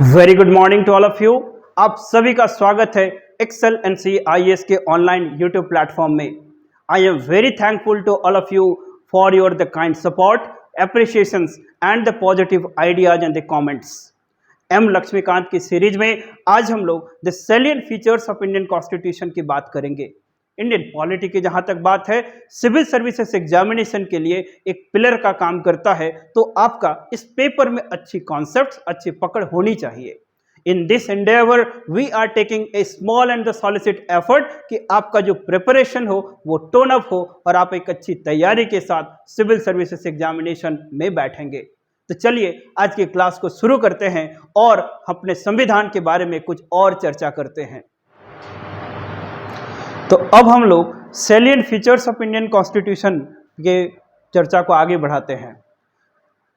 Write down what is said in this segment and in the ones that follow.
Very good morning to all of you. आप सभी का स्वागत है एक्सेल एंड सी IAS के ऑनलाइन यूट्यूब प्लेटफॉर्म में। I am very thankful to all of you for your the kind support, appreciations and the positive ideas and the comments. M Laxmikanth की series में आज हम लोग the salient features of Indian constitution की बात करेंगे। Indian polity की जहां तक बात है, सिविल सर्विसेज एग्जामिनेशन के लिए एक पिलर का काम करता है, तो आपका इस पेपर में अच्छी कॉन्सेप्ट्स, अच्छी पकड़ होनी चाहिए। In this endeavour we are taking a small and the solicit effort कि आपका जो प्रिपरेशन हो वो टोन अप हो और आप एक अच्छी तैयारी के साथ सिविल सर्विसेज एग्जामिनेशन में बैठेंगे। तो चलिए आज की क्लास को शुरू करते हैं और अपने संविधान के बारे में कुछ और चर्चा करते हैं। तो अब हम लोग salient features of Indian constitution के चर्चा को आगे बढ़ाते हैं।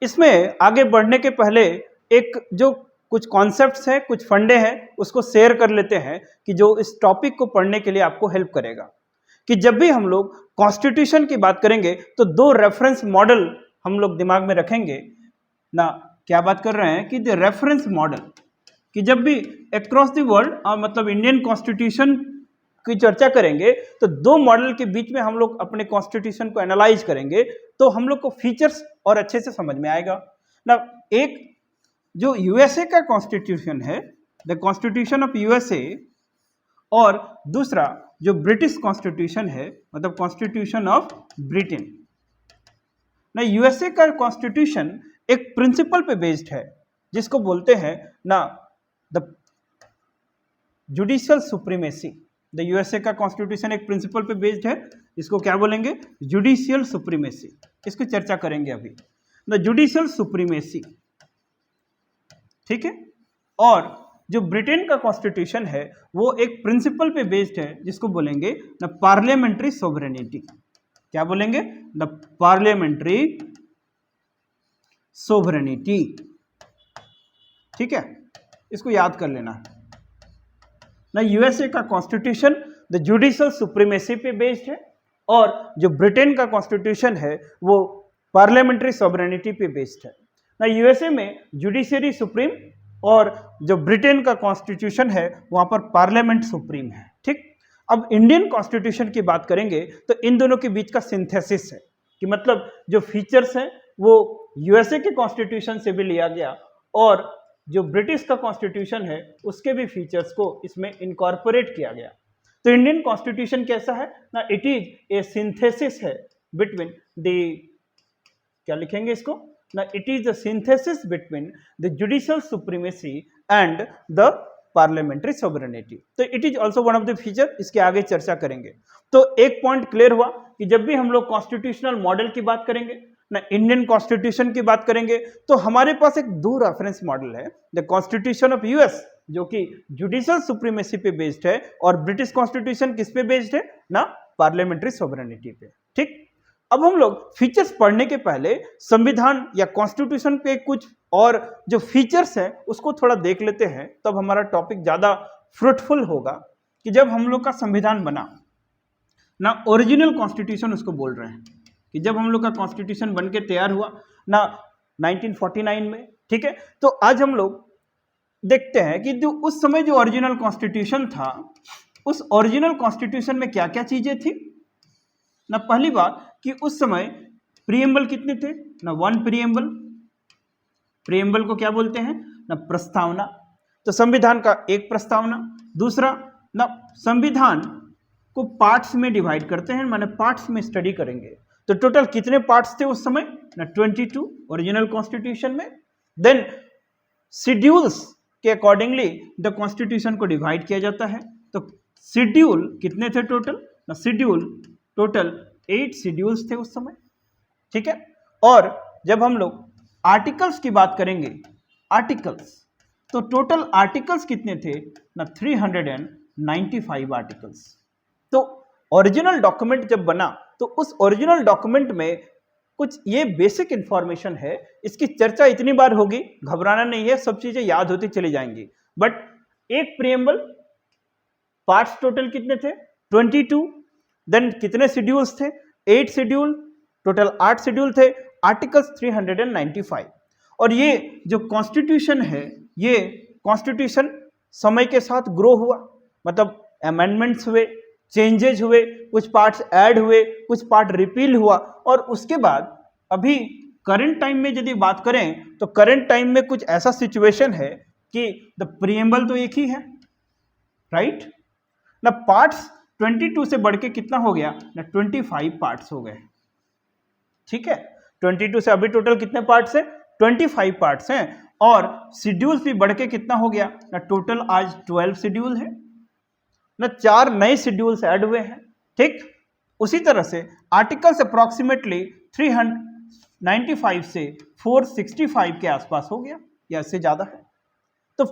इसमें आगे बढ़ने के पहले एक जो कुछ कॉन्सेप्ट्स हैं, कुछ फंडे हैं, उसको शेयर कर लेते हैं कि जो इस टॉपिक को पढ़ने के लिए आपको हेल्प करेगा। कि जब भी हम लोग कॉन्स्टिट्यूशन की बात करेंगे तो दो रेफरेंस मॉडल हम लोग दिमाग में रखेंगे ना। क्या बात कर रहे हैं कि द रेफरेंस मॉडल, कि जब भी अक्रॉस द वर्ल्ड मतलब इंडियन कॉन्स्टिट्यूशन की चर्चा करेंगे तो दो मॉडल के बीच में हम लोग अपने कॉन्स्टिट्यूशन को एनालाइज करेंगे तो हम लोग को फीचर्स और अच्छे से समझ में आएगा ना। एक जो यूएसए का कॉन्स्टिट्यूशन है, द कॉन्स्टिट्यूशन ऑफ यूएसए, और दूसरा जो ब्रिटिश कॉन्स्टिट्यूशन है, मतलब कॉन्स्टिट्यूशन ऑफ ब्रिटेन ना। यूएसए का कॉन्स्टिट्यूशन एक प्रिंसिपल पे बेस्ड है जिसको बोलते हैं ना the judicial supremacy. The USA का कॉन्स्टिट्यूशन एक प्रिंसिपल पे बेस्ड है जिसको क्या बोलेंगे, जुडिशियल सुप्रीमेसी। इसकी चर्चा करेंगे अभी, द जुडिशियल सुप्रीमेसी, ठीक है। और जो ब्रिटेन का कॉन्स्टिट्यूशन है वो एक प्रिंसिपल पे बेस्ड है जिसको बोलेंगे द पार्लियामेंट्री सोवरेनिटी। क्या बोलेंगे, द पार्लियामेंट्री सोवरेनिटी, ठीक है। इसको याद कर लेना है ना। यूएसए का कॉन्स्टिट्यूशन द जुडिशियल सुप्रीमेसी पे बेस्ड है और जो ब्रिटेन का कॉन्स्टिट्यूशन है वो पार्लियामेंट्री सॉवरेनिटी पे बेस्ड है ना। यूएसए में जुडिशियरी सुप्रीम और जो ब्रिटेन का कॉन्स्टिट्यूशन है वहां पर पार्लियामेंट सुप्रीम है, ठीक। अब इंडियन कॉन्स्टिट्यूशन की बात करेंगे तो इन दोनों के बीच का सिंथेसिस है कि मतलब जो फीचर्स हैं वो यूएसए के कॉन्स्टिट्यूशन से भी लिया गया और जो ब्रिटिश का कॉन्स्टिट्यूशन है उसके भी फीचर्स को इसमें इनकॉर्पोरेट किया गया। तो इंडियन कॉन्स्टिट्यूशन कैसा है ना, इट इज ए सिंथेसिस है बिटवीन द, क्या लिखेंगे इसको ना, it is the synthesis between the judicial supremacy and the parliamentary sovereignty. तो it is also one of the feature, इसके आगे चर्चा करेंगे। तो एक पॉइंट क्लियर हुआ कि जब भी हम लोग कॉन्स्टिट्यूशनल मॉडल की बात करेंगे ना, इंडियन कॉन्स्टिट्यूशन की बात करेंगे तो हमारे पास एक दो रेफरेंस मॉडल है, द कॉन्स्टिट्यूशन ऑफ यूएस जो कि जुडिशियल सुप्रीमेसी पे बेस्ड है और ब्रिटिश कॉन्स्टिट्यूशन किस पे बेस्ड है ना, पार्लियामेंट्री सोवरेनिटी पे, ठीक। अब हम लोग फीचर्स पढ़ने के पहले संविधान या कॉन्स्टिट्यूशन पे कुछ और जो फीचर्स हैं उसको थोड़ा देख लेते हैं, तब हमारा टॉपिक ज्यादा फ्रूटफुल होगा। कि जब हम लोग का संविधान बना ना, ओरिजिनल कॉन्स्टिट्यूशन उसको बोल रहे हैं कि जब हम लोग का कॉन्स्टिट्यूशन बन के तैयार हुआ ना 1949 में, ठीक है। तो आज हम लोग देखते हैं कि जो उस समय जो ओरिजिनल कॉन्स्टिट्यूशन था, उस ओरिजिनल कॉन्स्टिट्यूशन में क्या क्या चीजें थी ना। पहली बात कि उस समय प्रीएम्बल कितने थे ना, 1 प्रीएम्बल। प्रीएम्बल को क्या बोलते हैं ना, प्रस्तावना। तो संविधान का एक प्रस्तावना। दूसरा ना, संविधान को पार्ट्स में डिवाइड करते हैं, माने पार्ट्स में स्टडी करेंगे। तो टोटल कितने पार्ट्स थे उस समय ना, 22 ओरिजिनल कॉन्स्टिट्यूशन में। देन शेड्यूल्स के अकॉर्डिंगली द कॉन्स्टिट्यूशन को डिवाइड किया जाता है। तो शेड्यूल कितने थे टोटल ना, शेड्यूल टोटल 8 शेड्यूल्स थे उस समय, ठीक है। और जब हम लोग आर्टिकल्स की बात करेंगे, आर्टिकल्स, तो टोटल आर्टिकल्स कितने थे ना, 395 आर्टिकल्स। तो ओरिजिनल डॉक्यूमेंट जब बना तो उस ओरिजिनल डॉक्यूमेंट में कुछ ये बेसिक इंफॉर्मेशन है, इसकी चर्चा इतनी बार होगी, घबराना नहीं है, सब चीजें याद होती चली जाएंगी। बट एक प्रीएम्बल, पार्ट्स टोटल कितने थे 22, देन कितने शेड्यूल्स थे 8 शेड्यूल, टोटल 8 शेड्यूल थे, आर्टिकल्स 395। और ये जो कॉन्स्टिट्यूशन है ये कॉन्स्टिट्यूशन समय के साथ ग्रो हुआ, मतलब अमेंडमेंट्स हुए, चेंजेज हुए, कुछ पार्ट्स ऐड हुए, कुछ पार्ट रिपील हुआ, और उसके बाद अभी करंट टाइम में यदि बात करें तो करंट टाइम में कुछ ऐसा सिचुएशन है कि द प्रीएम्बल तो एक ही है, राइट ना। पार्ट्स 22 से बढ़ के कितना हो गया ना, 25 पार्ट्स हो गए, ठीक है। 22 से अभी टोटल कितने पार्ट्स हैं, 25 पार्ट्स हैं, और शेड्यूल्स भी बढ़ के कितना हो गया ना, टोटल आज 12 शेड्यूल है ना, 4 नए शेड्यूल्स ऐड हुए हैं, ठीक। उसी तरह से आर्टिकल्स अप्रॉक्सीमेटली 395 से 465 के आसपास हो गया या इससे ज्यादा है। तो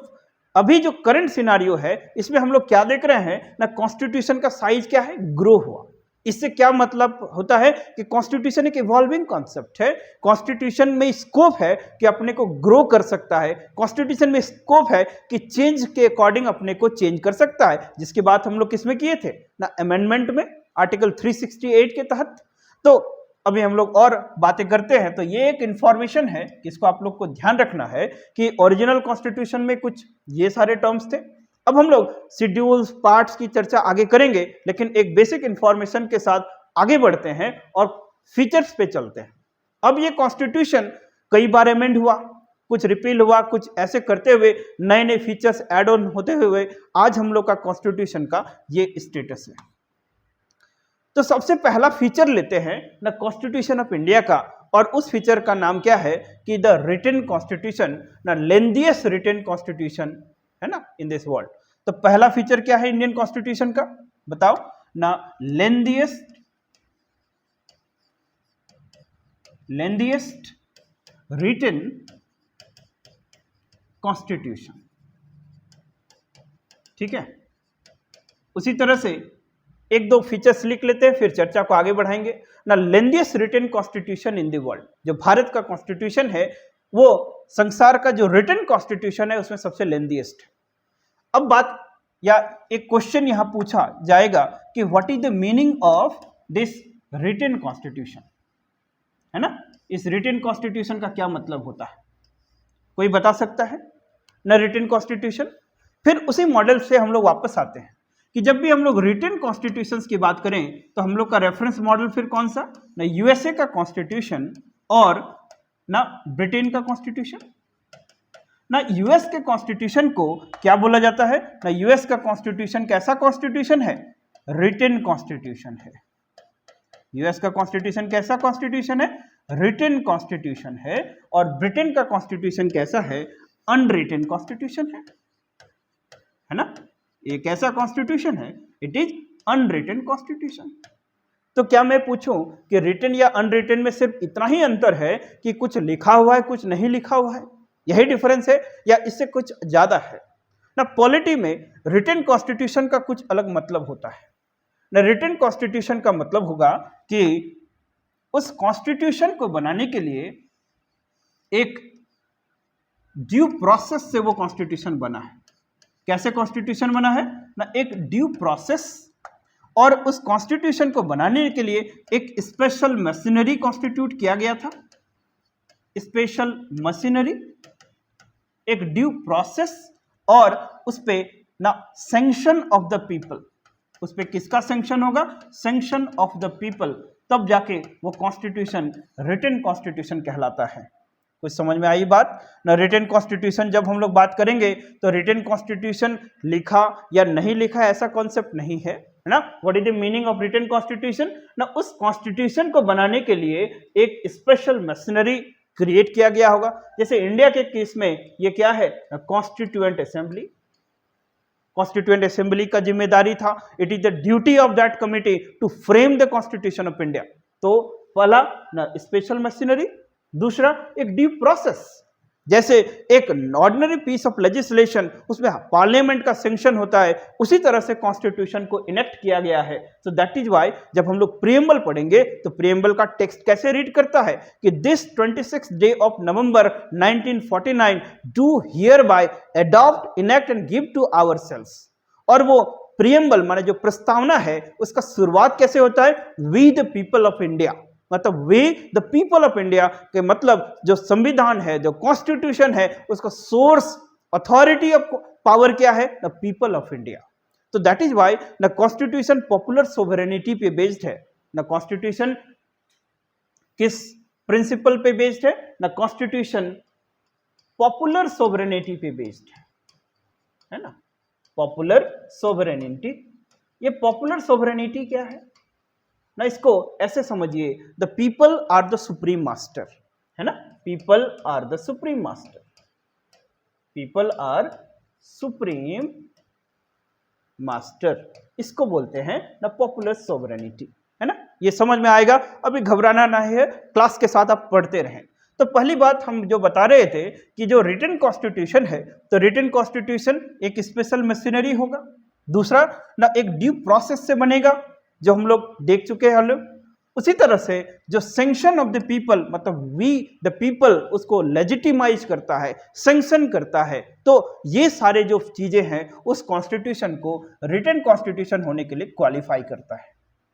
अभी जो करंट सिनारियो है इसमें हम लोग क्या देख रहे हैं ना, कॉन्स्टिट्यूशन का साइज क्या है, ग्रो हुआ। इससे क्या मतलब होता है कि कॉन्स्टिट्यूशन एक इवॉल्विंग कॉन्सेप्ट है, कॉन्स्टिट्यूशन में स्कोप है कि अपने को ग्रो कर सकता है, कॉन्स्टिट्यूशन में स्कोप है कि चेंज के अकॉर्डिंग अपने को चेंज कर सकता है, जिसकी बात हम लोग किसमें किए थे ना, अमेंडमेंट में, आर्टिकल 368 के तहत। तो अभी हम लोग और बातें करते हैं, तो ये एक इंफॉर्मेशन है कि इसको आप लोग को ध्यान रखना है कि ओरिजिनल कॉन्स्टिट्यूशन में कुछ ये सारे टर्म्स थे। अब हम लोग शेड्यूल्स, पार्ट्स की चर्चा आगे करेंगे, लेकिन एक बेसिक इंफॉर्मेशन के साथ आगे बढ़ते हैं और फीचर्स पे चलते हैं। अब ये कॉन्स्टिट्यूशन कई बार अमेंड हुआ, कुछ रिपील हुआ, कुछ ऐसे करते हुए नए नए फीचर्स ऐड ऑन होते हुए आज हम लोग का कॉन्स्टिट्यूशन का ये स्टेटस है। तो सबसे पहला फीचर लेते हैं ना कॉन्स्टिट्यूशन ऑफ इंडिया का, और उस फीचर का नाम क्या है कि द रिटन कॉन्स्टिट्यूशन, ना लेंथीएस्ट रिटन कॉन्स्टिट्यूशन है ना इन दिस वर्ल्ड। तो पहला फीचर क्या है इंडियन कॉन्स्टिट्यूशन का, बताओ ना, लेंथीएस्ट रिटन कॉन्स्टिट्यूशन, ठीक है। उसी तरह से एक दो फीचर्स लिख लेते हैं, फिर चर्चा को आगे बढ़ाएंगे ना। Lengthiest written constitution in the world, जो भारत का कॉन्स्टिट्यूशन है वो संसार का जो रिटन कॉन्स्टिट्यूशन है उसमें सबसे लेंथीएस्ट है। अब बात या एक क्वेश्चन यहां पूछा जाएगा कि what is the meaning of this written constitution, है ना। इस रिटन कॉन्स्टिट्यूशन का क्या मतलब होता है, कोई बता सकता है ना रिटन कॉन्स्टिट्यूशन। फिर उसी मॉडल से हम लोग वापस आते हैं कि जब भी हम लोग रिटन कॉन्स्टिट्यूशंस की बात करें तो हम लोग का रेफरेंस मॉडल फिर कौन सा ना, यूएसए का कॉन्स्टिट्यूशन और ना ब्रिटेन का कॉन्स्टिट्यूशन। ना यूएस के कॉन्स्टिट्यूशन को क्या बोला जाता है ना, यूएस का कॉन्स्टिट्यूशन कैसा कॉन्स्टिट्यूशन है, रिटन कॉन्स्टिट्यूशन है। यूएस का कॉन्स्टिट्यूशन कैसा कॉन्स्टिट्यूशन है, रिटन कॉन्स्टिट्यूशन है। और ब्रिटेन का कॉन्स्टिट्यूशन कैसा है, अनरिटन कॉन्स्टिट्यूशन है ना। ये कैसा कॉन्स्टिट्यूशन है, इट इज अनरिटन कॉन्स्टिट्यूशन। तो क्या मैं पूछूं कि रिटन या अनरिटन में सिर्फ इतना ही अंतर है कि कुछ लिखा हुआ है कुछ नहीं लिखा हुआ है, यही डिफरेंस है, या इससे कुछ ज्यादा है ना। पॉलिटी में रिटन कॉन्स्टिट्यूशन का कुछ अलग मतलब होता है ना। रिटन कॉन्स्टिट्यूशन का मतलब होगा कि उस कॉन्स्टिट्यूशन को बनाने के लिए एक ड्यू प्रोसेस से वो कॉन्स्टिट्यूशन बना है। कैसे कॉन्स्टिट्यूशन बना है ना, एक ड्यू प्रोसेस, और उस कॉन्स्टिट्यूशन को बनाने के लिए एक स्पेशल मशीनरी कॉन्स्टिट्यूट किया गया था। स्पेशल मशीनरी, एक ड्यू प्रोसेस, और उस पे ना सैंक्शन ऑफ द पीपल, उस पे किसका सैंक्शन होगा, सैंक्शन ऑफ द पीपल, तब जाके वो कॉन्स्टिट्यूशन रिटन कॉन्स्टिट्यूशन कहलाता है। कुछ समझ में आई बात ना। रिटन कॉन्स्टिट्यूशन जब हम लोग बात करेंगे तो रिटन कॉन्स्टिट्यूशन लिखा या नहीं लिखा ऐसा कॉन्सेप्ट नहीं है ना। What is the meaning of written constitution ना, उस कॉन्स्टिट्यूशन को बनाने के लिए एक स्पेशल मशीनरी क्रिएट किया गया होगा। जैसे इंडिया के केस में ये क्या है, कॉन्स्टिट्यूएंट असेंबली। कॉन्स्टिट्यूएंट असेंबली का जिम्मेदारी था, it is the duty of that committee to frame the constitution of India. तो पहला ना स्पेशल मशीनरी, दूसरा एक ड्यू प्रोसेस। जैसे एक ऑर्डिनरी पीस ऑफ लेजिस्लेशन उसमें पार्लियामेंट का सैंक्शन होता है, उसी तरह से कॉन्स्टिट्यूशन को इनेक्ट किया गया है। सो दैट इज व्हाई जब हम लोग प्रीएम्बल पढ़ेंगे तो प्रीएम्बल का टेक्स्ट कैसे रीड करता है कि this 26th day of November 1949 do hereby adopt, enact and give to ourselves. और वो प्रीएम्बल माने जो प्रस्तावना है उसका शुरुआत कैसे होता है, we the people of India, मतलब we the people of India के मतलब जो संविधान है, जो कॉन्स्टिट्यूशन है, उसका सोर्स अथॉरिटी ऑफ पावर क्या है? The people of India. तो that is why the constitution popular sovereignty पे बेस्ड है। द कॉन्स्टिट्यूशन किस प्रिंसिपल पे बेस्ड है? द कॉन्स्टिट्यूशन पॉपुलर सोवरेनिटी पे बेस्ड है ना, पॉपुलर सोवरेनिटी। ये पॉपुलर सोवरेनिटी क्या है ना, इसको ऐसे समझिए, the people are the supreme master, है ना, people are the supreme master, people are supreme master, इसको बोलते हैं द पॉपुलर सोवरेनिटी, है ना। ये समझ में आएगा, अभी घबराना नहीं है, क्लास के साथ आप पढ़ते रहें। तो पहली बात हम जो बता रहे थे कि जो रिटन कॉन्स्टिट्यूशन है, तो रिटन कॉन्स्टिट्यूशन एक स्पेशल मशीनरी होगा, दूसरा ना एक ड्यू प्रोसेस से बनेगा, जो हम लोग देख चुके हैं। उसी तरह से जो सैंक्शन ऑफ द पीपल, मतलब वी द पीपल, उसको लेजिटिमाइज करता है, सैंक्शन करता है। तो ये सारे जो चीजें हैं उस कॉन्स्टिट्यूशन को रिटन कॉन्स्टिट्यूशन होने के लिए क्वालिफाई करता है।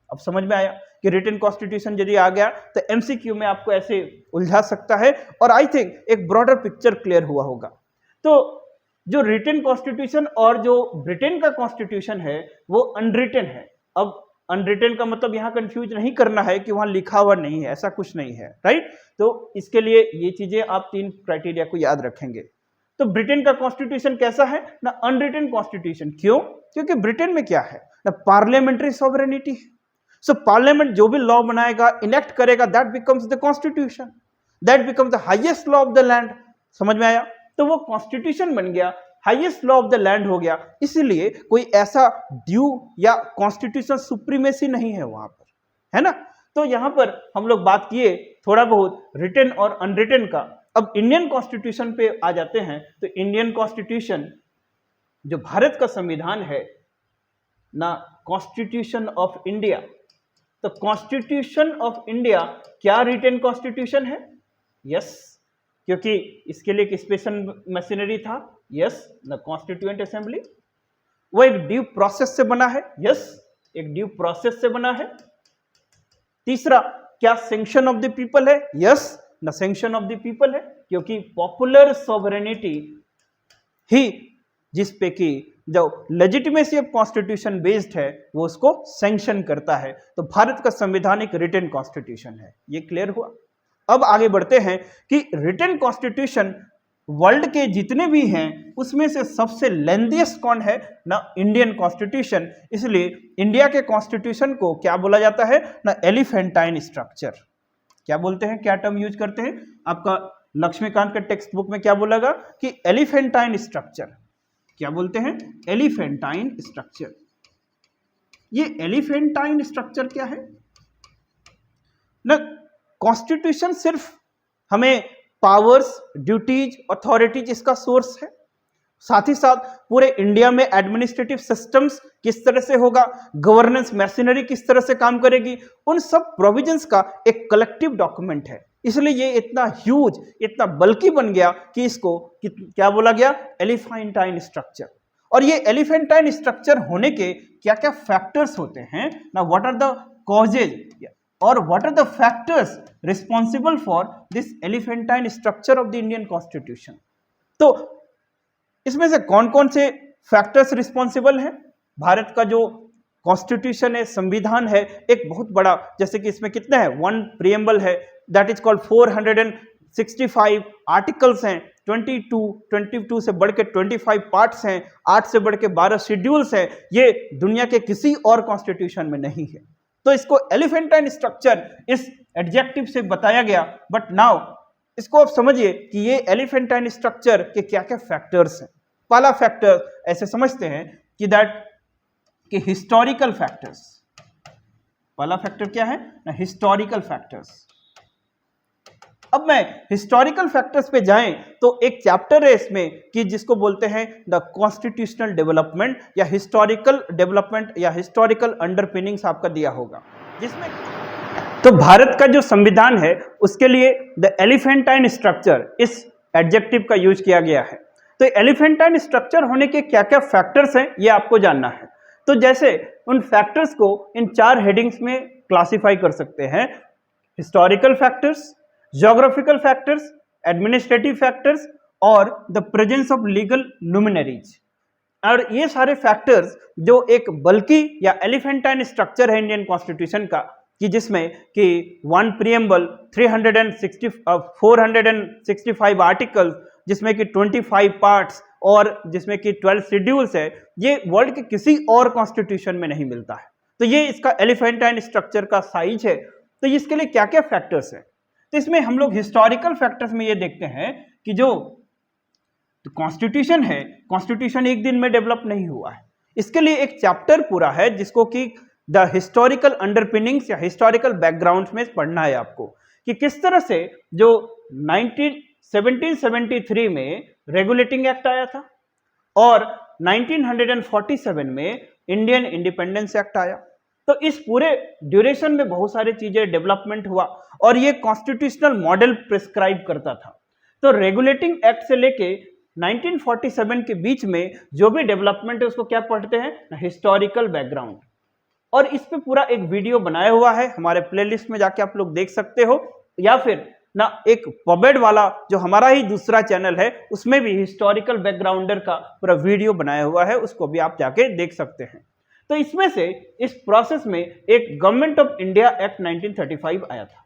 अब समझ में आया कि रिटन कॉन्स्टिट्यूशन यदि आ गया तो एमसीक्यू में आपको ऐसे उलझा सकता है, और आई थिंक एक ब्रॉडर पिक्चर क्लियर हुआ होगा। तो जो रिटन कॉन्स्टिट्यूशन और जो ब्रिटेन का कॉन्स्टिट्यूशन है वो अनरिटन है। अब अनरिटन का मतलब यहाँ कंफ्यूज नहीं करना है कि वहां लिखा हुआ नहीं है, ऐसा कुछ नहीं है, राइट। तो इसके लिए ये चीजें आप 3 क्राइटेरिया को याद रखेंगे। तो ब्रिटेन का कॉन्स्टिट्यूशन कैसा है ना, अनरिटन कॉन्स्टिट्यूशन। क्यों? क्योंकि ब्रिटेन में क्या है ना, पार्लियामेंट्री सॉवरेनिटी है। सो पार्लियामेंट जो भी लॉ बनाएगा, इनेक्ट करेगा, that becomes the constitution, that becomes the highest law of the land. समझ में आया? तो वो कॉन्स्टिट्यूशन बन गया, highest law of the land हो गया। इसलिए कोई ऐसा ड्यू या कॉन्स्टिट्यूशन सुप्रीमेसी नहीं है वहां पर, है ना। तो यहां पर हम लोग बात किए थोड़ा बहुत रिटन और अनरिटन का। अब इंडियन कॉन्स्टिट्यूशन पे आ जाते हैं। तो इंडियन कॉन्स्टिट्यूशन जो भारत का संविधान है ना, कॉन्स्टिट्यूशन ऑफ इंडिया, तो कॉन्स्टिट्यूशन ऑफ इंडिया क्या रिटन कॉन्स्टिट्यूशन है? यस, क्योंकि इसके लिए एक स्पेशल मशीनरी था। Yes, the constituent assembly. वो एक ड्यू प्रोसेस से बना है। यस, एक ड्यू प्रोसेस से बना है। तीसरा, क्या सैंक्शन ऑफ द पीपल है? Yes, the sanction of the people है, क्योंकि पॉपुलर सॉवरेनिटी ही जिस पे कि जो लेजिटिमेसी ऑफ कॉन्स्टिट्यूशन बेस्ड है वो उसको सैंक्शन करता है। तो भारत का संविधान एक रिटन कॉन्स्टिट्यूशन है। ये क्लियर हुआ। अब आगे बढ़ते हैं कि रिटन कॉन्स्टिट्यूशन वर्ल्ड के जितने भी हैं उसमें से सबसे लेंथीएस्ट कौन है ना, इंडियन कॉन्स्टिट्यूशन। इसलिए इंडिया के कॉन्स्टिट्यूशन को क्या बोला जाता है ना, एलिफेंटाइन स्ट्रक्चर। क्या बोलते हैं, क्या टर्म यूज करते हैं? आपका लक्ष्मीकांत के टेक्स्ट बुक में क्या बोलेगा कि एलिफेंटाइन स्ट्रक्चर। क्या बोलते हैं? एलिफेंटाइन स्ट्रक्चर। ये एलिफेंटाइन स्ट्रक्चर क्या है ना, कॉन्स्टिट्यूशन सिर्फ हमें पावर्स, ड्यूटीज, अथॉरिटीज इसका सोर्स है। साथ ही साथ पूरे इंडिया में एडमिनिस्ट्रेटिव सिस्टम्स किस तरह से होगा, गवर्नेंस मशीनरी किस तरह से काम करेगी, उन सब प्रोविजंस का एक कलेक्टिव डॉक्यूमेंट है। इसलिए ये इतना ह्यूज, इतना बल्कि बन गया कि इसको क्या बोला गया, एलिफेंटाइन स्ट्रक्चर। और ये एलिफेंटाइन स्ट्रक्चर होने के क्या क्या फैक्टर्स होते हैं ना, व्हाट आर द कॉजेज और what are the factors responsible for this elephantine structure of the Indian constitution. तो इसमें से कौन कौन से फैक्टर्स रिस्पॉन्सिबल हैं? भारत का जो कॉन्स्टिट्यूशन है, संविधान है, एक बहुत बड़ा, जैसे कि इसमें कितने हैं, 1 प्रीएम्बल है, दैट इज कॉल्ड 465 आर्टिकल्स हैं, 22 से बढ़ के 25 पार्ट्स हैं, 8 से बढ़ के 12 शेड्यूल्स हैं। ये दुनिया के किसी और कॉन्स्टिट्यूशन में नहीं है। तो इसको एलिफेंटाइन स्ट्रक्चर इस एडजेक्टिव से बताया गया। बट नाउ इसको आप समझिए कि ये एलिफेंटाइन स्ट्रक्चर के क्या क्या फैक्टर्स हैं। पहला फैक्टर ऐसे समझते हैं कि दैट कि हिस्टोरिकल फैक्टर्स। पहला फैक्टर क्या है ना, हिस्टोरिकल फैक्टर्स। अब मैं हिस्टोरिकल फैक्टर्स पे जाएं तो एक चैप्टर है इसमें कि जिसको बोलते हैं द कॉन्स्टिट्यूशनल डेवलपमेंट या हिस्टोरिकल डेवलपमेंट या हिस्टोरिकल अंडरपिनिंग्स आपका दिया होगा, जिसमें तो भारत का जो संविधान है उसके लिए द एलिफेंटाइन स्ट्रक्चर इस एडजेक्टिव का यूज किया गया है। तो एलिफेंटाइन स्ट्रक्चर होने के क्या क्या फैक्टर्स हैं ये आपको जानना है। तो जैसे उन फैक्टर्स को इन 4 हेडिंग्स में क्लासिफाई कर सकते हैं, historical factors, geographical factors, administrative factors और the presence of legal luminaries. और ये सारे फैक्टर्स जो एक बल्कि या एलिफेंटाइन स्ट्रक्चर है इंडियन कॉन्स्टिट्यूशन का, कि जिसमें कि 1 प्रीएम्बल 465 आर्टिकल्स, जिसमें कि 25 पार्ट्स और जिसमें कि 12 शेड्यूल्स है, ये वर्ल्ड के किसी और कॉन्स्टिट्यूशन में नहीं मिलता है। तो ये इसका एलिफेंटाइन स्ट्रक्चर का साइज है। तो इसके लिए क्या क्या फैक्टर्स है, तो इसमें हम लोग हिस्टोरिकल फैक्टर्स में ये देखते हैं कि जो कॉन्स्टिट्यूशन है, कॉन्स्टिट्यूशन एक दिन में डेवलप नहीं हुआ है। इसके लिए एक चैप्टर पूरा है जिसको कि द हिस्टोरिकल अंडरपिनिंग्स या हिस्टोरिकल बैकग्राउंड में पढ़ना है आपको, कि किस तरह से जो 1773 में रेगुलेटिंग एक्ट आया था और 1947 में इंडियन इंडिपेंडेंस एक्ट आया। तो इस पूरे ड्यूरेशन में बहुत सारी चीजें डेवलपमेंट हुआ और ये कॉन्स्टिट्यूशनल मॉडल प्रिस्क्राइब करता था। तो रेगुलेटिंग एक्ट से लेके 1947 के बीच में जो भी डेवलपमेंट है उसको क्या पढ़ते हैं, हिस्टोरिकल बैकग्राउंड। और इस पे पूरा एक वीडियो बनाया हुआ है, हमारे प्लेलिस्ट में जाके आप लोग देख सकते हो, या फिर ना एक पॉबेड वाला जो हमारा ही दूसरा चैनल है उसमें भी हिस्टोरिकल बैकग्राउंडर का पूरा वीडियो बनाया हुआ है, उसको भी आप जाके देख सकते हैं। तो इसमें से इस प्रोसेस में एक गवर्नमेंट ऑफ इंडिया एक्ट 1935 आया था।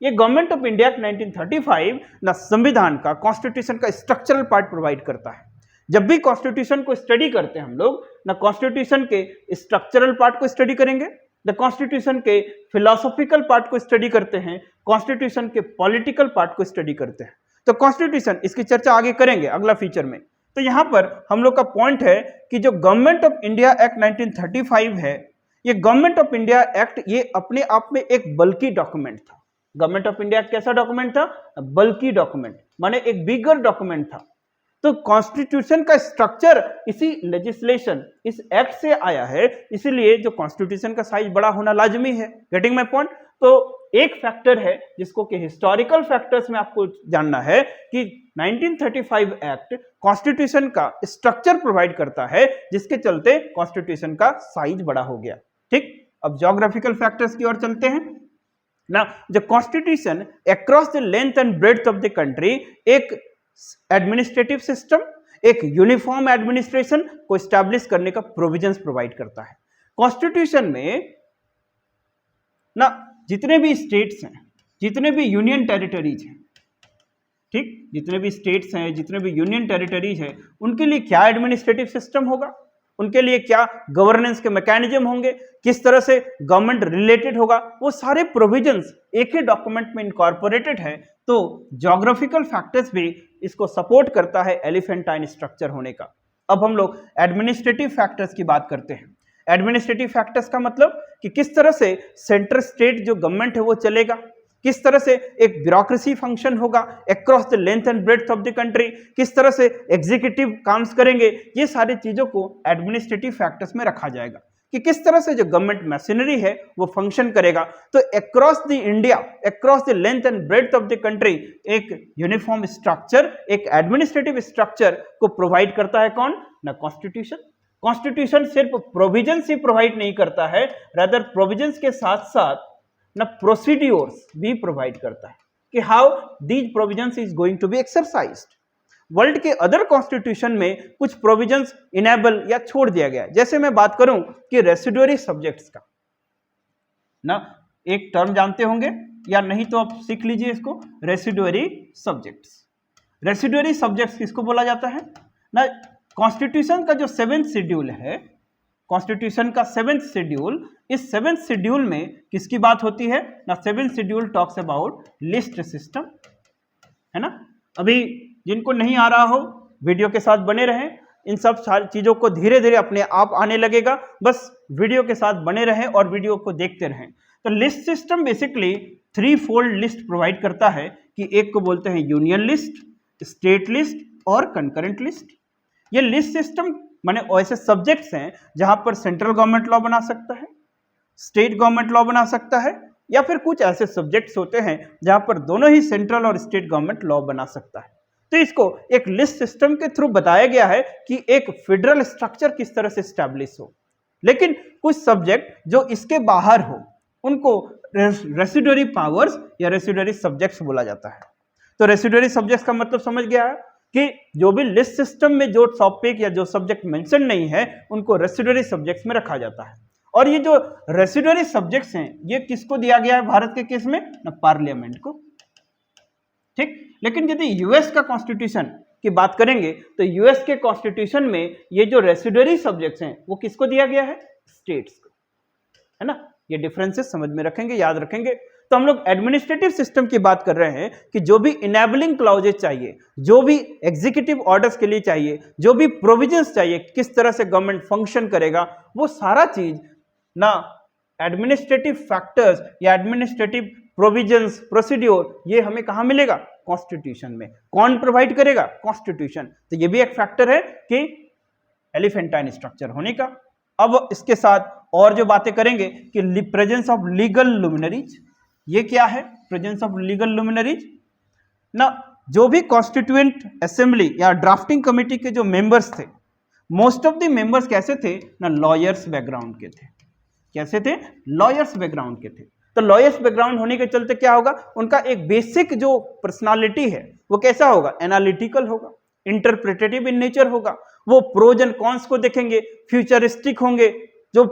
ये गवर्नमेंट ऑफ इंडिया एक्ट 1935 ना संविधान का, कॉन्स्टिट्यूशन का स्ट्रक्चरल पार्ट प्रोवाइड करता है। जब भी कॉन्स्टिट्यूशन को स्टडी करते हैं हम लोग ना, कॉन्स्टिट्यूशन के स्ट्रक्चरल पार्ट को स्टडी करेंगे, द कॉन्स्टिट्यूशन के फिलोसॉफिकल पार्ट को स्टडी करते हैं, कॉन्स्टिट्यूशन के पॉलिटिकल पार्ट को स्टडी करते हैं। तो कॉन्स्टिट्यूशन, इसकी चर्चा आगे करेंगे अगला फीचर में। तो यहां पर हम लोग का पॉइंट है कि जो गवर्नमेंट ऑफ इंडिया एक्ट 1935 है, ये गवर्नमेंट ऑफ इंडिया एक्ट ये अपने आप में एक बल्कि डॉक्यूमेंट था। गवर्नमेंट ऑफ इंडिया कैसा डॉक्यूमेंट था, बल्कि डॉक्यूमेंट, माने एक बिगर डॉक्यूमेंट था। तो कॉन्स्टिट्यूशन का स्ट्रक्चर इसी लेजिस्लेशन, इस एक्ट से आया है, इसीलिए जो कॉन्स्टिट्यूशन का साइज बड़ा होना लाजमी है। Getting my point. तो एक फैक्टर है जिसको कि हिस्टोरिकल फैक्टर्स में आपको जानना है कि 1935 एक्ट कॉन्स्टिट्यूशन का स्ट्रक्चर प्रोवाइड करता है, जिसके चलते कॉन्स्टिट्यूशन का साइज बड़ा हो गया। ठीक, अब ज्योग्राफिकल फैक्टर्स की ओर चलते हैं ना। The constitution across the length and breadth of the country एक एडमिनिस्ट्रेटिव सिस्टम, एक यूनिफॉर्म एडमिनिस्ट्रेशन को एस्टैब्लिश करने का प्रोविजंस प्रोवाइड करता है। कॉन्स्टिट्यूशन में ना जितने भी स्टेट्स हैं, जितने भी यूनियन टेरिटरीज हैं, ठीक, जितने भी स्टेट्स हैं, जितने भी यूनियन टेरिटरीज हैं, उनके लिए क्या एडमिनिस्ट्रेटिव सिस्टम होगा, उनके लिए क्या गवर्नेंस के मैकेनिज्म होंगे, किस तरह से गवर्नमेंट रिलेटेड होगा, वो सारे प्रोविजंस एक ही डॉक्यूमेंट में इनकॉर्पोरेटेड है। तो ज्योग्राफिकल फैक्टर्स भी इसको सपोर्ट करता है एलिफेंटाइन स्ट्रक्चर होने का। अब हम लोग एडमिनिस्ट्रेटिव फैक्टर्स की बात करते हैं। एडमिनिस्ट्रेटिव फैक्टर्स का मतलब कि किस तरह से सेंट्रल स्टेट जो गवर्नमेंट है वो चलेगा, किस तरह से एक ब्यूरोक्रेसी फंक्शन होगा across the length and breadth of the country, किस तरह से एग्जीक्यूटिव काम्स करेंगे, ये सारी चीजों को एडमिनिस्ट्रेटिव फैक्टर्स में रखा जाएगा कि किस तरह से जो गवर्नमेंट मशीनरी है वो फंक्शन करेगा। तो across the India, across the length and breadth of the country एक यूनिफॉर्म स्ट्रक्चर, एक एडमिनिस्ट्रेटिव स्ट्रक्चर को प्रोवाइड करता है कौन, ना कॉन्स्टिट्यूशन। कॉन्स्टिट्यूशन सिर्फ प्रोविजंस ही प्रोवाइड नहीं करता है, रादर प्रोविजंस के साथ साथ ना प्रोसीड्योर्स भी प्रोवाइड करता है कि how these provisions is going to be exercised. World के अदर कॉन्स्टिट्यूशन में कुछ प्रोविजंस इनेबल या छोड़ दिया गया है। जैसे मैं बात करूं कि रेसिडुअरी सब्जेक्ट्स का, ना एक टर्म जानते होंगे या नहीं तो आप सीख लीजिए इसको, रेसिडुअरी सब्जेक्ट्स। रेसिडुअरी सब्जेक्ट्स किसको बोला जाता है ना, कॉन्स्टिट्यूशन का जो 7th शेड्यूल है, कॉन्स्टिट्यूशन का 7th शेड्यूल, इस 7th शेड्यूल में किसकी बात होती है ना, 7th schedule talks about list system, है ना। अभी जिनको नहीं आ रहा हो वीडियो के साथ बने रहें, इन सब सारी चीजों को धीरे धीरे अपने आप आने लगेगा, बस वीडियो के साथ बने रहें और वीडियो को देखते रहें। तो list system basically 3 fold list provide करता है कि एक को बोलते हैं यूनियन लिस्ट, स्टेट लिस्ट और कंकरेंट लिस्ट। ये लिस्ट सिस्टम माने ऐसे सब्जेक्ट्स हैं जहां पर सेंट्रल गवर्नमेंट लॉ बना सकता है, स्टेट गवर्नमेंट लॉ बना सकता है, या फिर कुछ ऐसे सब्जेक्ट्स होते हैं जहां पर दोनों ही सेंट्रल और स्टेट गवर्नमेंट लॉ बना सकता है। तो इसको एक लिस्ट सिस्टम के थ्रू बताया गया है कि एक फेडरल स्ट्रक्चर किस तरह से स्टैब्लिश हो। लेकिन कुछ सब्जेक्ट जो इसके बाहर हो उनको रेसिडुअरी पावर्स या रेसिडुअरी सब्जेक्ट्स बोला जाता है। तो रेसिडुअरी सब्जेक्ट्स का मतलब समझ गया है कि जो भी लिस्ट सिस्टम में जो टॉपिक या जो सब्जेक्ट मेंशन नहीं है उनको रेसिडुअरी सब्जेक्ट्स में रखा जाता है। और ये जो रेसिडुअरी सब्जेक्ट्स हैं ये किसको दिया गया है भारत के केस में? ना पार्लियामेंट को। ठीक, लेकिन यदि यूएस का कॉन्स्टिट्यूशन की बात करेंगे तो यूएस के कॉन्स्टिट्यूशन में ये जो रेसिडुअरी सब्जेक्ट्स हैं वो किसको दिया गया है? स्टेट्स को, है ना। ये डिफरेंसेस समझ में रखेंगे, याद रखेंगे। तो हम लोग एडमिनिस्ट्रेटिव सिस्टम की बात कर रहे हैं कि जो भी इनेबलिंग क्लॉजेज चाहिए, जो भी एग्जीक्यूटिव ऑर्डर्स के लिए चाहिए, जो भी प्रोविजंस चाहिए, किस तरह से गवर्नमेंट फंक्शन करेगा, वो सारा चीज ना एडमिनिस्ट्रेटिव फैक्टर्स या एडमिनिस्ट्रेटिव प्रोविजंस, प्रोसीड्योर, ये हमें कहां मिलेगा? कॉन्स्टिट्यूशन में। कौन प्रोवाइड करेगा? कॉन्स्टिट्यूशन। तो ये भी एक फैक्टर है कि एलिफेंटाइन स्ट्रक्चर होने का। अब इसके साथ और जो बातें करेंगे कि प्रेजेंस ऑफ लीगल लुमिनरीज, ये क्या है? प्रेजेंस ऑफ लीगल लुमिनरीज ना, जो भी कॉन्स्टिट्यूएंट असेंबली या ड्राफ्टिंग कमेटी के जो मेंबर्स थे, मोस्ट ऑफ द मेंबर्स कैसे थे ना? लॉयर्स बैकग्राउंड के थे। कैसे थे? लॉयर्स बैकग्राउंड के थे। तो लॉयर्स बैकग्राउंड होने के चलते क्या होगा? उनका एक बेसिक जो पर्सनालिटी है वो कैसा होगा? एनालिटिकल होगा, इंटरप्रिटेटिव इन नेचर होगा। वो प्रोज एंड कॉन्स को देखेंगे, फ्यूचरिस्टिक होंगे, जो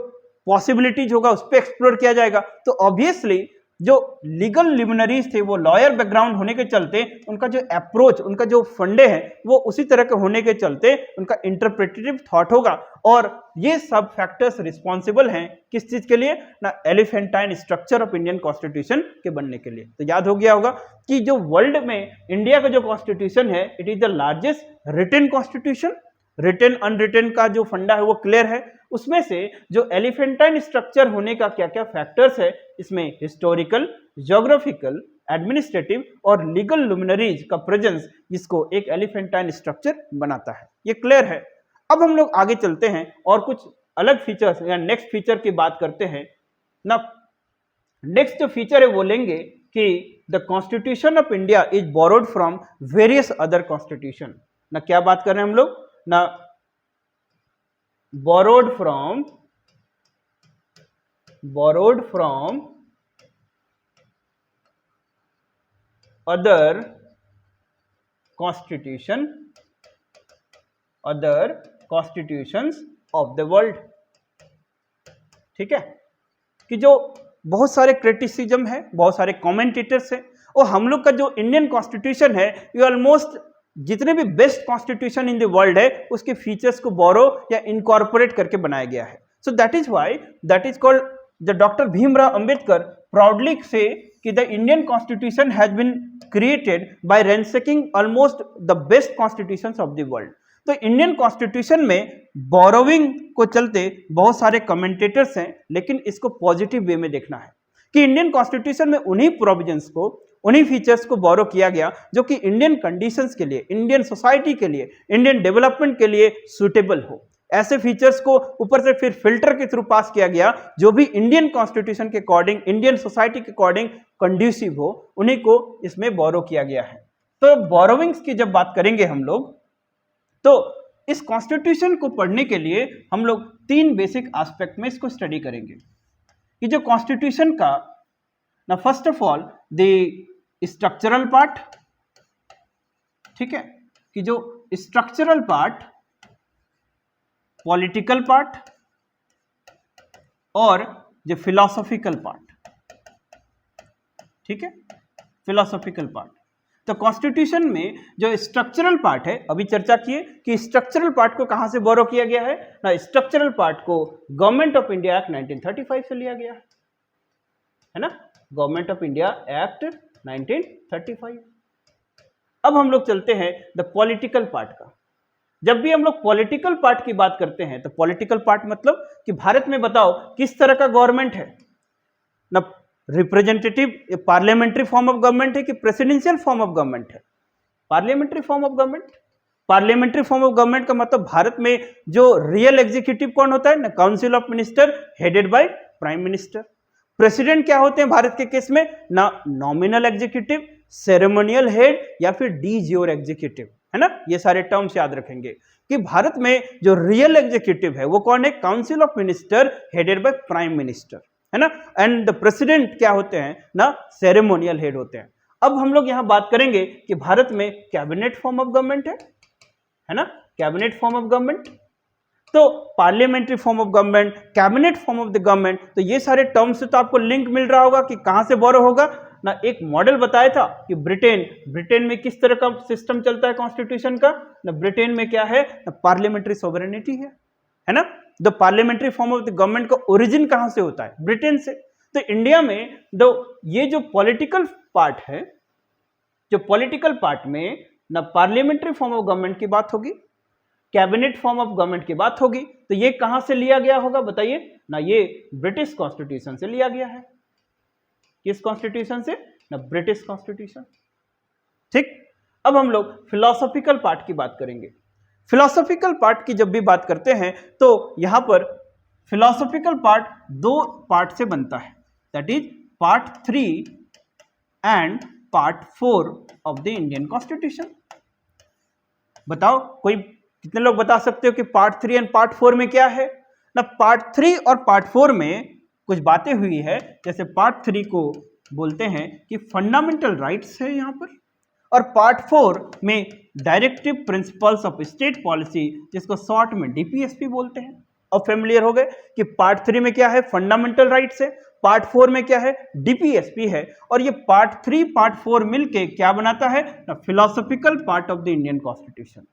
पॉसिबिलिटीज होगा उस पर एक्सप्लोर किया जाएगा। तो ऑब्वियसली जो लीगल लिमिनरीज थे वो लॉयर बैकग्राउंड होने के चलते उनका जो अप्रोच, उनका जो फंडे है वो उसी तरह के होने के चलते उनका इंटरप्रेटेटिव थॉट होगा। और ये सब फैक्टर्स रिस्पॉन्सिबल हैं किस चीज के लिए? ना एलिफेंटाइन स्ट्रक्चर ऑफ इंडियन कॉन्स्टिट्यूशन के बनने के लिए। तो याद हो गया होगा कि जो वर्ल्ड में इंडिया का जो कॉन्स्टिट्यूशन है, it is the largest written constitution. Written unwritten का जो फंडा है वो क्लियर है। उसमें से जो एलिफेंटाइन स्ट्रक्चर होने का क्या क्या फैक्टर्स है, इसमें हिस्टोरिकल, ज्योग्राफिकल, एडमिनिस्ट्रेटिव और लीगल लुमिनरीज का प्रेजेंस जिसको एक एलिफेंटाइन स्ट्रक्चर बनाता है, ये क्लियर है। अब हम लोग आगे चलते हैं और कुछ अलग फीचर्स या नेक्स्ट फीचर की बात करते हैं ना। नेक्स्ट जो फीचर है वो लेंगे कि the constitution of India is borrowed from various other constitution. ना क्या बात कर रहे हैं हम लोग? ना borrowed from other constitutions of the world। ठीक है, कि जो बहुत सारे क्रिटिसिज्म है, बहुत सारे कमेंटेटर्स हैं, और हम लोग का जो इंडियन कॉन्स्टिट्यूशन है ये ऑलमोस्ट जितने भी best constitution in the world है उसके फीचर्स को बोरो या इनकॉर्पोरेट करके बनाया गया है। So that is why that is called the doctor Bhimrao Ambedkar proudly से कि the Indian constitution has been created by ransacking almost the best constitutions of the world. तो इंडियन कॉन्स्टिट्यूशन में बोरोविंग को चलते बहुत सारे कमेंटेटर्स हैं, लेकिन इसको पॉजिटिव वे में देखना है कि इंडियन कॉन्स्टिट्यूशन में उन्हीं प्रोविजंस को, उन्हीं फीचर्स को बोरो किया गया जो कि इंडियन कंडीशंस के लिए, इंडियन सोसाइटी के लिए, इंडियन डेवलपमेंट के लिए सुटेबल हो। ऐसे फीचर्स को ऊपर से फिर फिल्टर के थ्रू पास किया गया जो भी इंडियन कॉन्स्टिट्यूशन के अकॉर्डिंग, इंडियन सोसाइटी के अकॉर्डिंग कंड्यूसिव हो, उन्हीं को इसमें बोरो किया गया है। तो बोरोविंग्स की जब बात करेंगे हम लोग, तो इस कॉन्स्टिट्यूशन को पढ़ने के लिए हम लोग 3 बेसिक एस्पेक्ट में इसको स्टडी करेंगे कि जो कॉन्स्टिट्यूशन का ना, first of all the structural part, ठीक है, कि जो स्ट्रक्चरल पार्ट, पॉलिटिकल पार्ट और जो फिलोसॉफिकल पार्ट, ठीक है, फिलोसॉफिकल पार्ट। तो कॉन्स्टिट्यूशन में जो स्ट्रक्चरल पार्ट है, अभी चर्चा किए कि स्ट्रक्चरल पार्ट को कहां से बोरो किया गया है ना, स्ट्रक्चरल पार्ट को गवर्नमेंट ऑफ इंडिया एक्ट 1935 से लिया गया है ना, गवर्नमेंट ऑफ इंडिया एक्ट 1935। अब हम लोग चलते हैं द पॉलिटिकल पार्ट का। जब भी हम लोग पॉलिटिकल पार्ट की बात करते हैं तो पॉलिटिकल पार्ट मतलब कि भारत में बताओ किस तरह का गवर्नमेंट है ना, representative parliamentary form of government है कि प्रेसिडेंशियल फॉर्म ऑफ गवर्नमेंट है? Parliamentary form of government. Parliamentary form of government का मतलब भारत में जो रियल एग्जीक्यूटिव कौन होता है ना, council of minister headed by prime minister. President क्या होते हैं भारत के केस में ना, नॉमिनल एग्जीक्यूटिव, सेरेमोनियल हेड या फिर डी ज्योर एग्जीक्यूटिव, है ना। ये सारे टर्म्स याद रखेंगे कि भारत में जो रियल एग्जीक्यूटिव है वो कौन है, council of minister headed by prime minister, है ना। एंड द प्रेसिडेंट क्या होते हैं ना, सेरेमोनियल हेड होते हैं। अब हम लोग यहां बात करेंगे कि भारत में कैबिनेट फॉर्म ऑफ गवर्नमेंट है ना, कैबिनेट फॉर्म ऑफ गवर्नमेंट, तो parliamentary form of government, cabinet form of the government, तो ये सारे टर्म्स से तो आपको लिंक मिल रहा होगा कि कहां से बोरो होगा ना। एक मॉडल बताया था कि ब्रिटेन में किस तरह का सिस्टम चलता है कॉन्स्टिट्यूशन का ना, ब्रिटेन में क्या है ना, पार्लियामेंट्री सोवरेनिटी है ना। The parliamentary form of the government का ओरिजिन कहां से होता है, ब्रिटेन से। तो इंडिया में ये जो पॉलिटिकल पार्ट है, जो पॉलिटिकल पार्ट में ना पार्लियामेंट्री फॉर्म ऑफ गवर्नमेंट की बात होगी, कैबिनेट फॉर्म ऑफ गवर्नमेंट की बात होगी, तो ये कहां से लिया गया होगा बताइए ना, ये ब्रिटिश कॉन्स्टिट्यूशन से लिया गया है। किस कॉन्स्टिट्यूशन से ना, ब्रिटिश कॉन्स्टिट्यूशन। ठीक, अब हम लोग फिलोसॉफिकल पार्ट की बात करेंगे। फिलोसॉफिकल पार्ट की जब भी बात करते हैं तो यहां पर फिलोसॉफिकल पार्ट दो पार्ट से बनता है, that is part 3 and part 4 of the Indian constitution. बताओ कोई कितने लोग बता सकते हो कि पार्ट 3 एंड पार्ट 4 में क्या है ना। पार्ट 3 और पार्ट 4 में कुछ बातें हुई है, जैसे पार्ट 3 को बोलते हैं कि फंडामेंटल राइट्स है यहां पर, और पार्ट 4 में directive principles of state policy, जिसको शॉर्ट में डीपीएसपी बोलते हैं। अब फेमिलियर हो गए कि पार्ट 3 में क्या है, फंडामेंटल राइट्स है, पार्ट 4 में क्या है, डीपीएसपी है, और ये पार्ट 3 पार्ट 4 मिलके क्या बनाता है ना, philosophical part of the Indian constitution,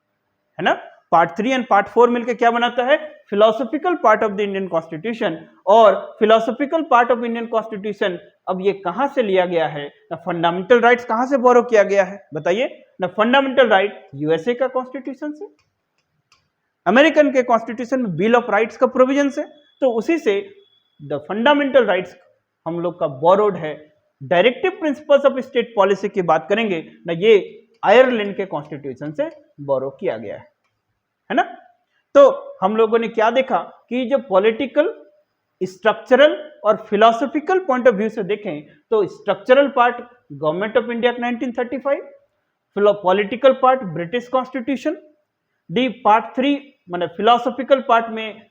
है ना। पार्ट 3 एंड पार्ट 4 मिलकर क्या बनाता है, philosophical part of the Indian constitution. और philosophical part of Indian constitution अब ये कहां से लिया गया है ना, फंडामेंटल राइट्स कहां से बोरो किया गया है बताइए ना, फंडामेंटल राइट यूएसए का कॉन्स्टिट्यूशन से, अमेरिकन के कॉन्स्टिट्यूशन में बिल ऑफ राइट्स का प्रोविजन से, तो उसी से द फंडामेंटल राइट्स हम लोग का बोरोड है। Directive principles of state policy की बात करेंगे ना, ये आयरलैंड के कॉन्स्टिट्यूशन से बोरो किया गया है ना। तो हम लोगों ने क्या देखा कि जो पॉलिटिकल, स्ट्रक्चरल और फिलोसॉफिकल पॉइंट ऑफ व्यू से देखें तो structural part government of India 1935, political part British constitution, D part 3 मतलब फिलोसॉफिकल पार्ट में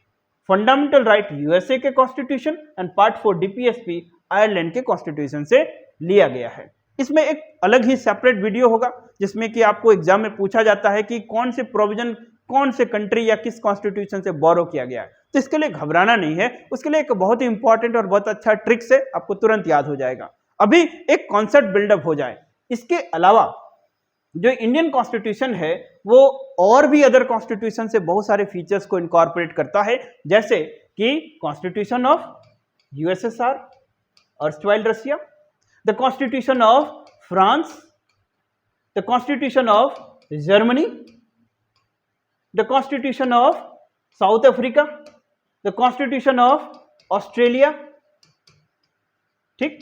फंडामेंटल राइट यूएसए के constitution, and part 4 DPSP Ireland के कॉन्स्टिट्यूशन से लिया गया है। इसमें एक अलग ही सेपरेट वीडियो होगा जिसमें कि आपको एग्जाम में पूछा जाता है कि कौन से प्रोविजन कौन से कंट्री या किस कॉन्स्टिट्यूशन से बोरो किया गया है, तो इसके लिए घबराना नहीं है, उसके लिए एक बहुत ही इंपॉर्टेंट और बहुत अच्छा ट्रिक से आपको तुरंत याद हो जाएगा। अभी एक कॉन्सेप्ट बिल्डअप हो जाए। इसके अलावा जो इंडियन कॉन्स्टिट्यूशन है वो और भी अदर कॉन्स्टिट्यूशन से बहुत सारे फीचर्स को इनकॉर्पोरेट करता है, जैसे कि constitution of USSR erstwhile Russia, the constitution of France, the constitution of Germany, the constitution of south Africa, the constitution of Australia. ठीक,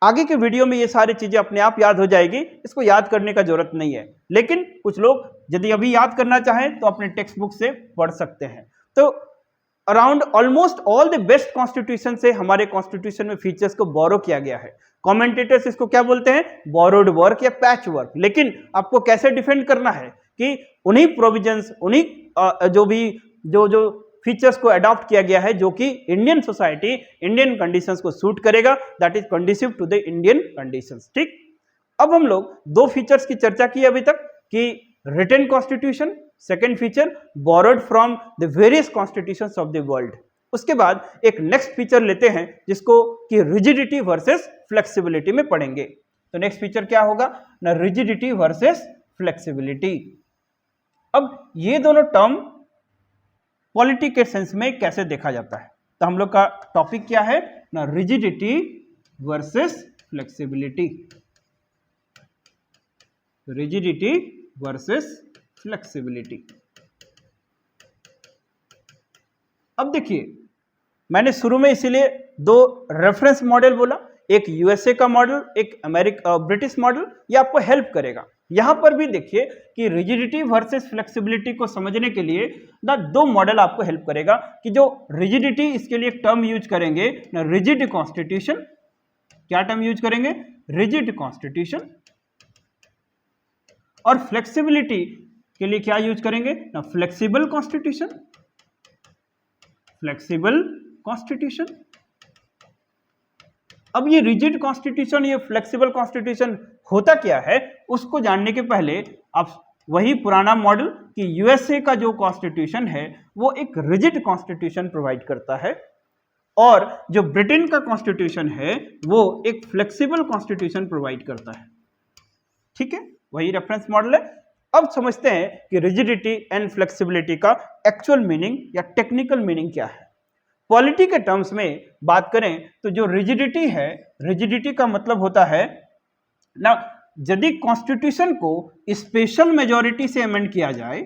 आगे के वीडियो में ये सारी चीजें अपने आप याद हो जाएगी, इसको याद करने का जरूरत नहीं है, लेकिन कुछ लोग यदि अभी याद करना चाहें तो अपने टेक्स्ट बुक से पढ़ सकते हैं। तो around almost all the best constitution से हमारे कॉन्स्टिट्यूशन में फीचर्स को बोरो किया गया है। कमेंटेटर्स इसको क्या बोलते हैं, बोरोड वर्क या पैच वर्क। लेकिन आपको कैसे डिफेंड करना है कि उन्हीं प्रोविजंस, उन्हीं जो फीचर्स को अडॉप्ट किया गया है जो कि इंडियन सोसाइटी, इंडियन कंडीशंस को सूट करेगा, that is conducive to the Indian conditions. ठीक, अब हम लोग दो फीचर्स की चर्चा की अभी तक कि written constitution, second feature borrowed from the various constitutions of the world. उसके बाद एक नेक्स्ट फीचर लेते हैं जिसको कि रिजिडिटी वर्सेस फ्लेक्सिबिलिटी में पढ़ेंगे। तो नेक्स्ट फीचर क्या होगा ना, रिजिडिटी वर्सेस फ्लेक्सिबिलिटी। अब ये दोनों टर्म पॉलिटी के सेंस में कैसे देखा जाता है, तो हम लोग का टॉपिक क्या है ना, rigidity versus flexibility, rigidity versus flexibility. अब देखिए, मैंने शुरू में इसीलिए दो रेफरेंस मॉडल बोला, एक यूएसए का मॉडल, एक ब्रिटिश मॉडल, ये आपको हेल्प करेगा। यहां पर भी देखिए कि रिजिडिटी वर्सेस फ्लेक्सिबिलिटी को समझने के लिए ना दो मॉडल आपको हेल्प करेगा कि जो रिजिडिटी, इसके लिए एक टर्म यूज करेंगे ना, रिजिड कॉन्स्टिट्यूशन। क्या टर्म यूज करेंगे, रिजिड कॉन्स्टिट्यूशन। और फ्लेक्सिबिलिटी के लिए क्या यूज करेंगे ना, फ्लेक्सिबल कॉन्स्टिट्यूशन, फ्लेक्सिबल कॉन्स्टिट्यूशन। अब ये रिजिड कॉन्स्टिट्यूशन, ये फ्लेक्सिबल कॉन्स्टिट्यूशन होता क्या है, उसको जानने के पहले आप वही पुराना मॉडल कि यूएसए का जो कॉन्स्टिट्यूशन है वो एक रिजिड कॉन्स्टिट्यूशन प्रोवाइड करता है और जो ब्रिटेन का कॉन्स्टिट्यूशन है वो एक फ्लेक्सिबल कॉन्स्टिट्यूशन प्रोवाइड करता है। ठीक है, वही रेफरेंस मॉडल है। अब समझते हैं कि रिजिडिटी एंड फ्लेक्सिबिलिटी का एक्चुअल मीनिंग या टेक्निकल मीनिंग क्या है। पॉलिटी के टर्म्स में बात करें तो जो रिजिडिटी है, रिजिडिटी का मतलब होता है ना, यदि कॉन्स्टिट्यूशन को स्पेशल मेजॉरिटी से अमेंड किया जाए,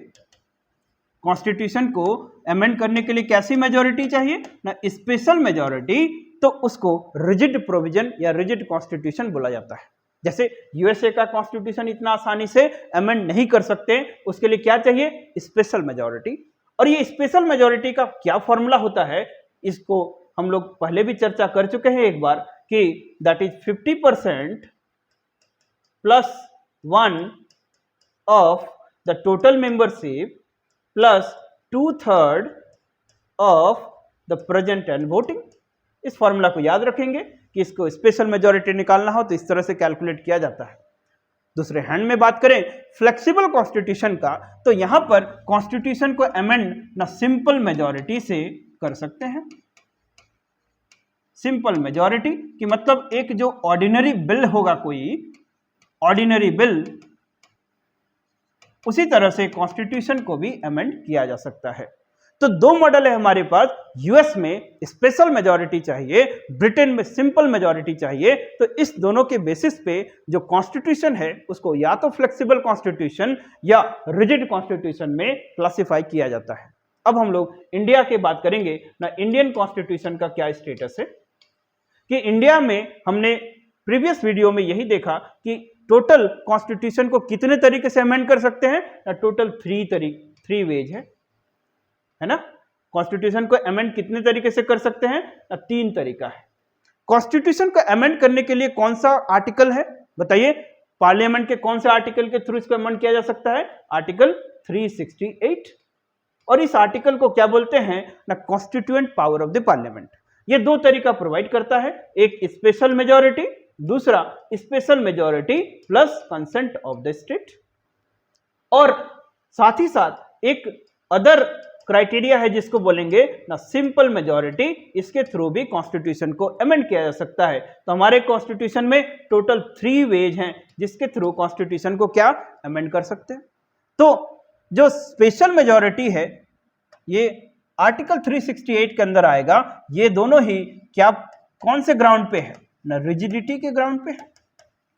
कॉन्स्टिट्यूशन को अमेंड करने के लिए कैसी मेजॉरिटी चाहिए ना, स्पेशल मेजॉरिटी, तो उसको रिजिड प्रोविजन या रिजिड कॉन्स्टिट्यूशन बोला जाता है। जैसे यूएसए का कॉन्स्टिट्यूशन इतना आसानी से अमेंड नहीं कर सकते, उसके लिए क्या चाहिए, स्पेशल मेजॉरिटी। और ये स्पेशल मेजॉरिटी का क्या फॉर्मूला होता है, इसको हम लोग पहले भी चर्चा कर चुके हैं एक बार कि that is 50% plus 1 of the total membership plus 2/3 of the present and voting. इस फॉर्मूला को याद रखेंगे कि इसको स्पेशल मेजॉरिटी निकालना हो तो इस तरह से कैलकुलेट किया जाता है। दूसरे हैंड में बात करें फ्लेक्सिबल कॉन्स्टिट्यूशन का, तो यहां पर कॉन्स्टिट्यूशन को अमेंड ना सिंपल मेजॉरिटी से कर सकते हैं। सिंपल मेजॉरिटी की मतलब एक जो ऑर्डिनरी बिल होगा, कोई ऑर्डिनरी बिल, उसी तरह से कॉन्स्टिट्यूशन को भी अमेंड किया जा सकता है। तो दो मॉडल है हमारे पास, यूएस में स्पेशल मेजॉरिटी चाहिए, ब्रिटेन में सिंपल मेजॉरिटी चाहिए। तो इस दोनों के बेसिस पे जो कॉन्स्टिट्यूशन है उसको या तो फ्लेक्सिबल कॉन्स्टिट्यूशन या रिजिड कॉन्स्टिट्यूशन में क्लासिफाई किया जाता है। अब हम लोग इंडिया की बात करेंगे ना, इंडियन कॉन्स्टिट्यूशन का क्या स्टेटस है कि इंडिया में हमने प्रीवियस वीडियो में यही देखा कि टोटल कॉन्स्टिट्यूशन को कितने तरीके से अमेंड कर सकते हैं ना, टोटल 3 वेज है ना। कॉन्स्टिट्यूशन को अमेंड कितने तरीके से कर सकते हैं ना, 3 तरीका है। कॉन्स्टिट्यूशन को अमेंड करने के लिए कौन सा आर्टिकल है बताइए, पार्लियामेंट के कौन से आर्टिकल के थ्रू इसको अमेंड किया जा सकता है, आर्टिकल 368। और इस आर्टिकल को क्या बोलते हैं ना, constituent power of the parliament. ये 2 तरीका प्रोवाइड करता है, एक स्पेशल मेजॉरिटी, दूसरा special majority plus consent of the state. और साथ ही साथ एक अदर क्राइटेरिया है जिसको बोलेंगे ना सिंपल मेजॉरिटी, इसके थ्रू भी कॉन्स्टिट्यूशन को अमेंड किया जा सकता है। तो हमारे कॉन्स्टिट्यूशन में टोटल 3 वेज हैं जिसके थ्रू कॉन्स्टिट्यूशन को क्या अमेंड कर सकते हैं। तो जो स्पेशल मेजॉरिटी है ये आर्टिकल 368 के अंदर आएगा। ये दोनों ही क्या कौन से ग्राउंड पे है ना, रिजिडिटी के ग्राउंड पे है।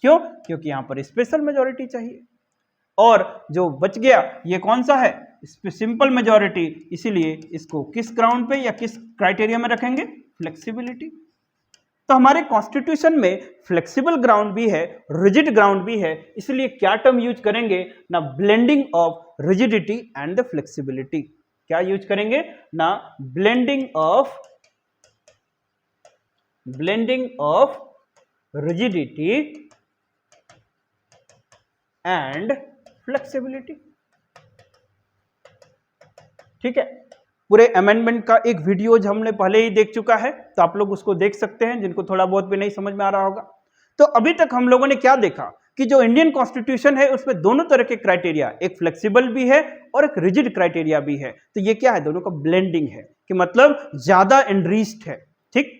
क्यों, क्योंकि यहां पर स्पेशल मेजॉरिटी चाहिए। और जो बच गया ये कौन सा है, सिंपल मेजॉरिटी, इसीलिए इसको किस ग्राउंड पे या किस क्राइटेरिया में रखेंगे, फ्लेक्सिबिलिटी। तो हमारे कॉन्स्टिट्यूशन में फ्लेक्सिबल ग्राउंड भी है, रिजिड ग्राउंड भी है, इसलिए क्या टर्म यूज करेंगे ना, blending of rigidity and the flexibility. क्या यूज करेंगे ना, blending of rigidity and flexibility. ठीक है, पूरे अमेंडमेंट का एक वीडियो जो हमने पहले ही देख चुका है, तो आप लोग उसको देख सकते हैं जिनको थोड़ा बहुत भी नहीं समझ में आ रहा होगा। तो अभी तक हम लोगों ने क्या देखा कि जो इंडियन कॉन्स्टिट्यूशन है उसमें दोनों तरह के क्राइटेरिया, एक फ्लेक्सिबल भी है और एक रिजिड क्राइटेरिया भी है। तो ये क्या है, दोनों का ब्लेंडिंग है कि मतलब ज्यादा एनरिच्ड है। ठीक,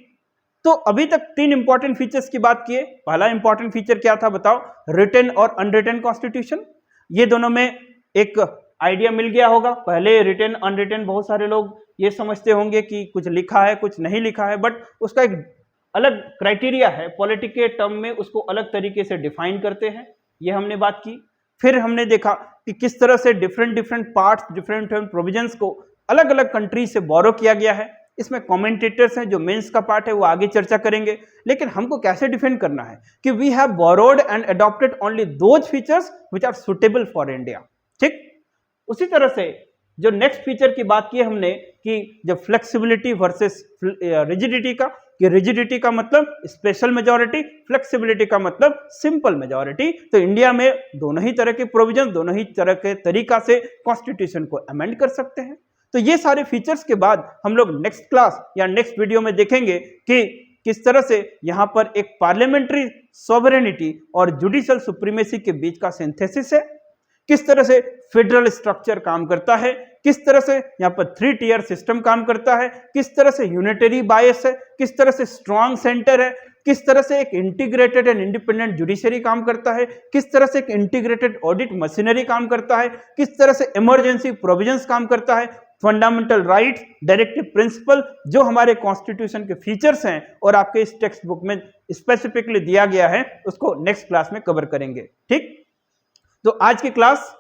तो अभी तक 3 इंपॉर्टेंट फीचर्स की बात किए। पहला इंपॉर्टेंट फीचर क्या था बताओ, रिटन और अनरिटन कॉन्स्टिट्यूशन। ये दोनों में एक आइडिया मिल गया होगा। पहले रिटन अनरिटन बहुत सारे लोग ये समझते होंगे कि कुछ लिखा है कुछ नहीं लिखा है, बट उसका एक अलग क्राइटेरिया है, पॉलिटिक के टर्म में उसको अलग तरीके से डिफाइन करते हैं, ये हमने बात की। फिर हमने देखा कि किस तरह से डिफरेंट पार्ट्स, डिफरेंट प्रोविजंस को अलग अलग कंट्री से बोरो किया गया है। इसमें कमेंटेटर्स हैं जो मेंस का पार्ट है वो आगे चर्चा करेंगे, लेकिन हमको कैसे डिफेंड करना है कि we have borrowed and adopted only those features which are suitable for India. ठीक, उसी तरह से जो नेक्स्ट फीचर की बात की हमने कि जब फ्लेक्सिबिलिटी वर्सेस रिजिडिटी का, कि रिजिडिटी का मतलब स्पेशल मेजॉरिटी, फ्लेक्सिबिलिटी का मतलब सिंपल मेजॉरिटी। तो इंडिया में दोनों ही तरह के प्रोविजन, दोनों ही तरह के तरीका से कॉन्स्टिट्यूशन को अमेंड कर सकते हैं। तो ये सारे फीचर्स के बाद हम लोग नेक्स्ट क्लास या नेक्स्ट वीडियो में देखेंगे कि किस तरह से यहाँ पर एक पार्लियामेंट्री सॉवरेनिटी और जुडिशियल सुप्रीमेसी के बीच का सिंथेसिस है, किस तरह से फेडरल स्ट्रक्चर काम करता है, किस तरह से यहाँ पर 3 टियर सिस्टम काम करता है, किस तरह से यूनिटरी बायस है, किस तरह से स्ट्रॉन्ग सेंटर है, किस तरह से एक इंटीग्रेटेड एंड इंडिपेंडेंट जुडिशरी काम करता है, किस तरह से एक इंटीग्रेटेड ऑडिट मशीनरी काम करता है, किस तरह से इमरजेंसी प्रोविजंस काम करता है, फंडामेंटल राइट्स, डायरेक्टिव प्रिंसिपल जो हमारे कॉन्स्टिट्यूशन के फीचर्स हैं और आपके इस टेक्स्ट बुक में स्पेसिफिकली दिया गया है, उसको नेक्स्ट क्लास में कवर करेंगे। ठीक, तो आज की class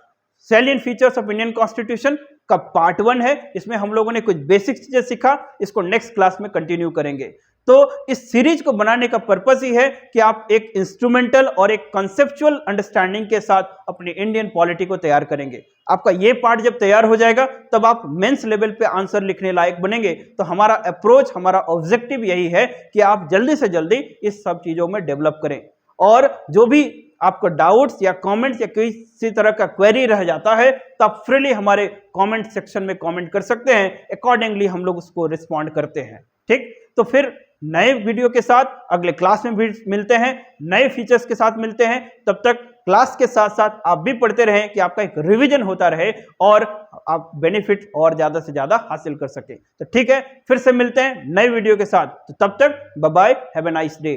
salient features of Indian constitution का पार्ट 1 है। इसमें हम लोगों ने कुछ बेसिक चीजें सीखा, इसको नेक्स्ट क्लास में कंटिन्यू करेंगे। तो इस सीरीज को बनाने का पर्पस ही है कि आप एक इंस्ट्रूमेंटल और एक कॉन्सेप्चुअल अंडरस्टैंडिंग के साथ अपनी इंडियन पॉलिटी को तैयार करेंगे। आपका ये पार्ट जब तैयार हो जाएगा तब आप मेंस लेवल पे आंसर लिखने लायक बनेंगे। तो हमारा अप्रोच, हमारा ऑब्जेक्टिव यही है कि आप जल्दी से जल्दी इस सब चीजों में डेवलप करें, और जो भी आपको डाउट्स या कमेंट्स या किसी तरह का क्वेरी रह जाता है तो आप फ्रीली हमारे कमेंट सेक्शन में कमेंट कर सकते हैं, अकॉर्डिंगली हम लोग उसको रिस्पॉन्ड करते हैं। ठीक, तो फिर नए वीडियो के साथ अगले क्लास में भी मिलते हैं, नए फीचर्स के साथ मिलते हैं। तब तक क्लास के साथ साथ आप भी पढ़ते रहें कि आपका एक रिवीजन होता रहे और आप बेनिफिट और ज्यादा से ज्यादा हासिल कर सकें। तो ठीक है, फिर से मिलते हैं नए वीडियो के साथ। तो तब तक bye bye, have a nice day.